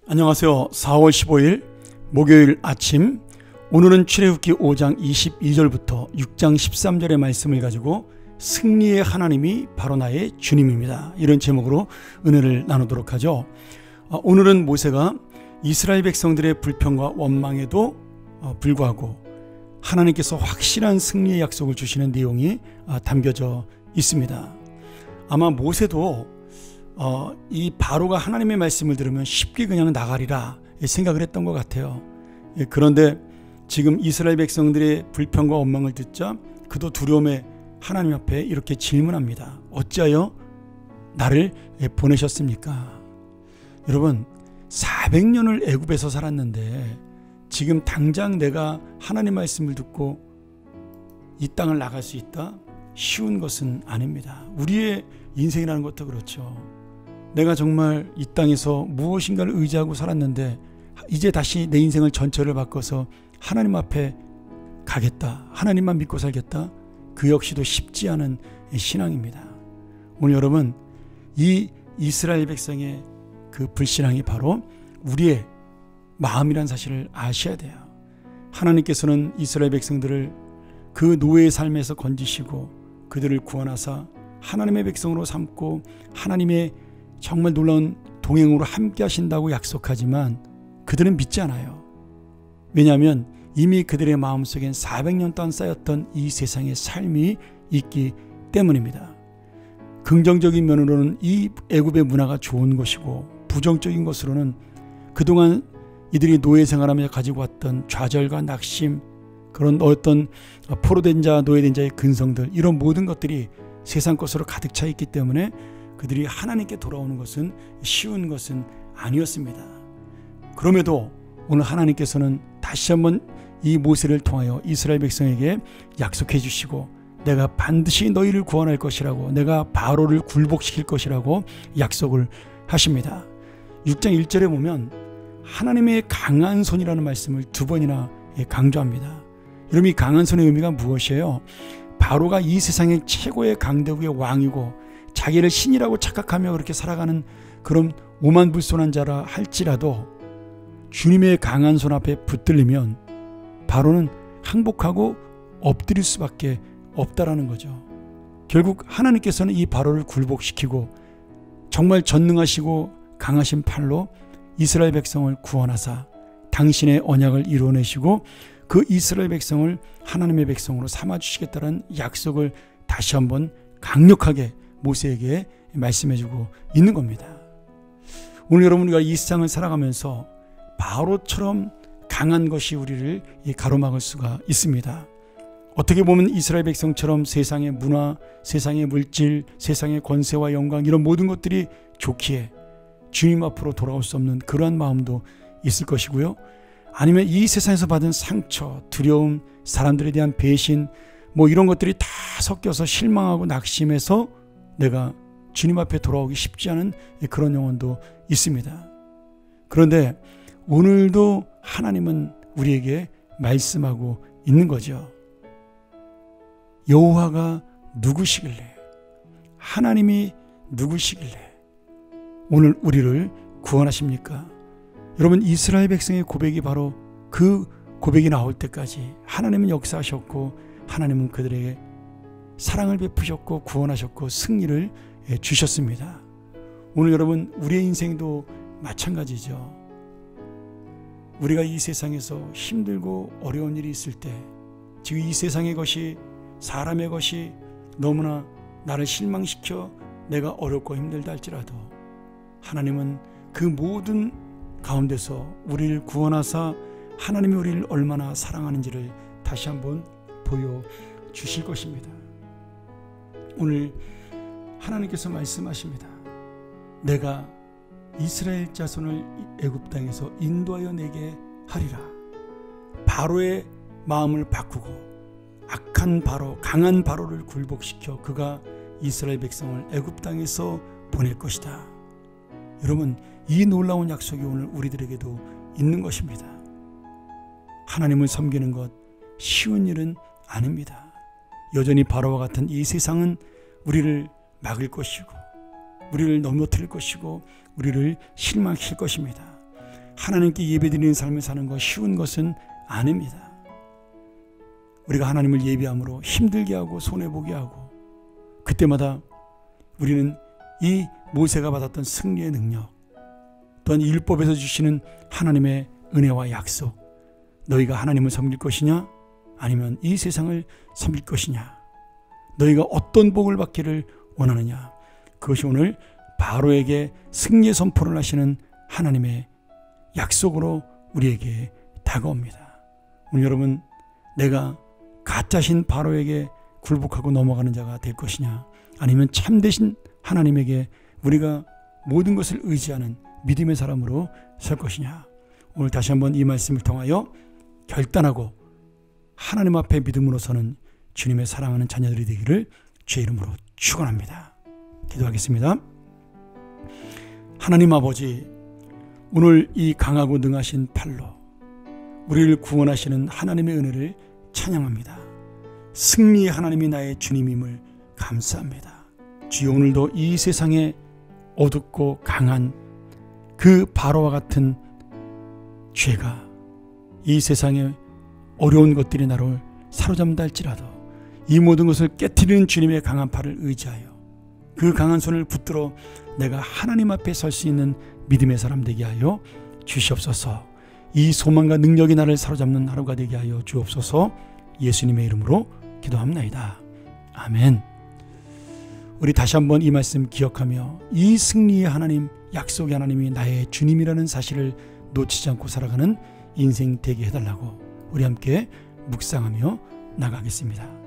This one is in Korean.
안녕하세요. 4월 15일 목요일 아침, 오늘은 출애굽기 5장 22절부터 6장 13절의 말씀을 가지고 승리의 하나님이 바로 나의 주님입니다, 이런 제목으로 은혜를 나누도록 하죠. 오늘은 모세가 이스라엘 백성들의 불평과 원망에도 불구하고 하나님께서 확실한 승리의 약속을 주시는 내용이 담겨져 있습니다. 아마 모세도 이 바로가 하나님의 말씀을 들으면 쉽게 그냥 나가리라 생각을 했던 것 같아요. 그런데 지금 이스라엘 백성들의 불평과 원망을 듣자 그도 두려움에 하나님 앞에 이렇게 질문합니다. 어찌하여 나를 보내셨습니까? 여러분, 400년을 애굽에서 살았는데 지금 당장 내가 하나님 말씀을 듣고 이 땅을 나갈 수 있다? 쉬운 것은 아닙니다. 우리의 인생이라는 것도 그렇죠. 내가 정말 이 땅에서 무엇인가를 의지하고 살았는데 이제 다시 내 인생을 전체를 바꿔서 하나님 앞에 가겠다, 하나님만 믿고 살겠다, 그 역시도 쉽지 않은 신앙입니다. 오늘 여러분, 이 이스라엘 백성의 그 불신앙이 바로 우리의 마음이란 사실을 아셔야 돼요. 하나님께서는 이스라엘 백성들을 그 노예의 삶에서 건지시고 그들을 구원하사 하나님의 백성으로 삼고 하나님의 정말 놀라운 동행으로 함께 하신다고 약속하지만 그들은 믿지 않아요. 왜냐하면 이미 그들의 마음속엔 400년 동안 쌓였던 이 세상의 삶이 있기 때문입니다. 긍정적인 면으로는 이 애굽의 문화가 좋은 것이고, 부정적인 것으로는 그동안 이들이 노예 생활하며 가지고 왔던 좌절과 낙심, 그런 어떤 포로된 자, 노예된 자의 근성들, 이런 모든 것들이 세상 것으로 가득 차 있기 때문에 그들이 하나님께 돌아오는 것은 쉬운 것은 아니었습니다. 그럼에도 오늘 하나님께서는 다시 한번 이 모세를 통하여 이스라엘 백성에게 약속해 주시고, 내가 반드시 너희를 구원할 것이라고, 내가 바로를 굴복시킬 것이라고 약속을 하십니다. 6장 1절에 보면 하나님의 강한 손이라는 말씀을 두 번이나 강조합니다. 여러분, 이 강한 손의 의미가 무엇이에요? 바로가 이 세상의 최고의 강대국의 왕이고 자기를 신이라고 착각하며 그렇게 살아가는 그런 오만불손한 자라 할지라도 주님의 강한 손 앞에 붙들리면 바로는 항복하고 엎드릴 수밖에 없다라는 거죠. 결국 하나님께서는 이 바로를 굴복시키고 정말 전능하시고 강하신 팔로 이스라엘 백성을 구원하사 당신의 언약을 이루어내시고 그 이스라엘 백성을 하나님의 백성으로 삼아주시겠다는 약속을 다시 한번 강력하게 모세에게 말씀해주고 있는 겁니다. 오늘 여러분, 우리가 이 세상을 살아가면서 바로처럼 강한 것이 우리를 가로막을 수가 있습니다. 어떻게 보면 이스라엘 백성처럼 세상의 문화, 세상의 물질, 세상의 권세와 영광, 이런 모든 것들이 좋기에 주님 앞으로 돌아올 수 없는 그러한 마음도 있을 것이고요. 아니면 이 세상에서 받은 상처, 두려움, 사람들에 대한 배신, 이런 것들이 다 섞여서 실망하고 낙심해서 내가 주님 앞에 돌아오기 쉽지 않은 그런 영혼도 있습니다. 그런데 오늘도 하나님은 우리에게 말씀하고 있는 거죠. 여호와가 누구시길래, 하나님이 누구시길래 오늘 우리를 구원하십니까? 여러분, 이스라엘 백성의 고백이 바로 그 고백이 나올 때까지 하나님은 역사하셨고 하나님은 그들에게 사랑을 베푸셨고 구원하셨고 승리를 주셨습니다. 오늘 여러분, 우리의 인생도 마찬가지죠. 우리가 이 세상에서 힘들고 어려운 일이 있을 때, 지금 이 세상의 것이, 사람의 것이 너무나 나를 실망시켜 내가 어렵고 힘들다 할지라도 하나님은 그 모든 가운데서 우리를 구원하사 하나님이 우리를 얼마나 사랑하는지를 다시 한번 보여주실 것입니다. 오늘 하나님께서 말씀하십니다. 내가 이스라엘 자손을 애굽 땅에서 인도하여 내게 하리라. 바로의 마음을 바꾸고 악한 바로, 강한 바로를 굴복시켜 그가 이스라엘 백성을 애굽 땅에서 보낼 것이다. 여러분, 이 놀라운 약속이 오늘 우리들에게도 있는 것입니다. 하나님을 섬기는 것 쉬운 일은 아닙니다. 여전히 바로와 같은 이 세상은 우리를 막을 것이고 우리를 넘어뜨릴 것이고 우리를 실망시킬 것입니다. 하나님께 예배드리는 삶을 사는 거 쉬운 것은 아닙니다. 우리가 하나님을 예배함으로 힘들게 하고 손해보게 하고, 그때마다 우리는 이 모세가 받았던 승리의 능력, 또한 율법에서 주시는 하나님의 은혜와 약속, 너희가 하나님을 섬길 것이냐 아니면 이 세상을 섬길 것이냐, 너희가 어떤 복을 받기를 원하느냐, 그것이 오늘 바로에게 승리의 선포를 하시는 하나님의 약속으로 우리에게 다가옵니다. 오늘 여러분, 내가 가짜신 바로에게 굴복하고 넘어가는 자가 될 것이냐, 아니면 참되신 하나님에게 우리가 모든 것을 의지하는 믿음의 사람으로 설 것이냐. 오늘 다시 한번 이 말씀을 통하여 결단하고 하나님 앞에 믿음으로 서는 주님의 사랑하는 자녀들이 되기를 주의 이름으로 축원합니다. 기도하겠습니다. 하나님 아버지, 오늘 이 강하고 능하신 팔로 우리를 구원하시는 하나님의 은혜를 찬양합니다. 승리의 하나님이 나의 주님임을 감사합니다. 주여, 오늘도 이 세상에 어둡고 강한 그 바로와 같은 죄가, 이 세상에 어려운 것들이 나를 사로잡는다 할지라도 이 모든 것을 깨트리는 주님의 강한 팔을 의지하여 그 강한 손을 붙들어 내가 하나님 앞에 설 수 있는 믿음의 사람 되게 하여 주시옵소서. 이 소망과 능력이 나를 사로잡는 하루가 되게 하여 주옵소서. 예수님의 이름으로 기도합나이다. 아멘. 우리 다시 한번 이 말씀 기억하며 이 승리의 하나님, 약속의 하나님이 나의 주님이라는 사실을 놓치지 않고 살아가는 인생 되게 해달라고 우리 함께 묵상하며 나가겠습니다.